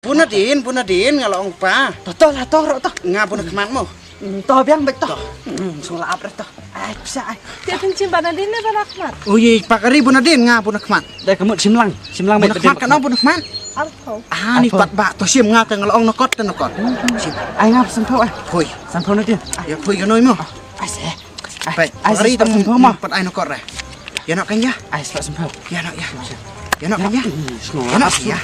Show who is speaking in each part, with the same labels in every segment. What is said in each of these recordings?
Speaker 1: Punadin ngalong pa.
Speaker 2: Toh lah toh rok toh.
Speaker 1: Nga punad kematmu.
Speaker 2: Toh biang baik toh. Soal apa toh? Bisa ai.
Speaker 3: Dia pencim badan dia ni Rahmat.
Speaker 1: Uyi pakari punadin nga punad kemat.
Speaker 2: Dah kamu simlang
Speaker 1: Punad kemat kan punad kemat.
Speaker 3: Alpau.
Speaker 1: Ni pat bak to sim nga tang ngalong nakot tan nakot. Sim.
Speaker 2: Ai ngap sampau ai.
Speaker 1: Phui.
Speaker 2: Sampau nanti.
Speaker 1: Ya phui kanoi mo.
Speaker 2: Ai se.
Speaker 1: Baik. Pakari tam sampau mo. Pat ai nakot re. Ya nak kan ya?
Speaker 2: Ai sebab sampau.
Speaker 1: Ya nak ya. Ya nak kan ya? Ya nak ya.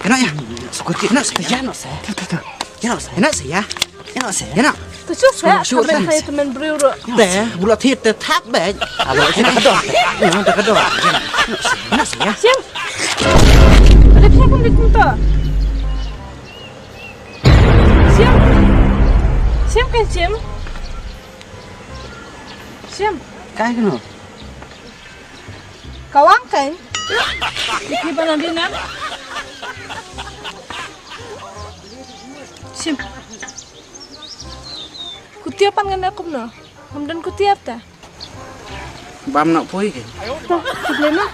Speaker 1: Ya nak ya.
Speaker 2: Syukur dia nak saya. Ya nak saya. Tuh.
Speaker 1: Ya nak ya nak saya. Ya nak saya. Ya nak.
Speaker 3: Tu saya sampai saya teman beru.
Speaker 1: Teh bulat hit teh tap bej. Alo kita kedor. Kita kedor. Ya nak saya.
Speaker 3: Siam. Ada siapa di tu? Siam. Siam kan siam? Siam.
Speaker 2: Kai kan?
Speaker 3: Kawang kan? Di badan dia nak? Siam. Kutiapan kan aku na. Hamdan kutiap ta.
Speaker 1: Bam nak phui ke?
Speaker 3: Problema?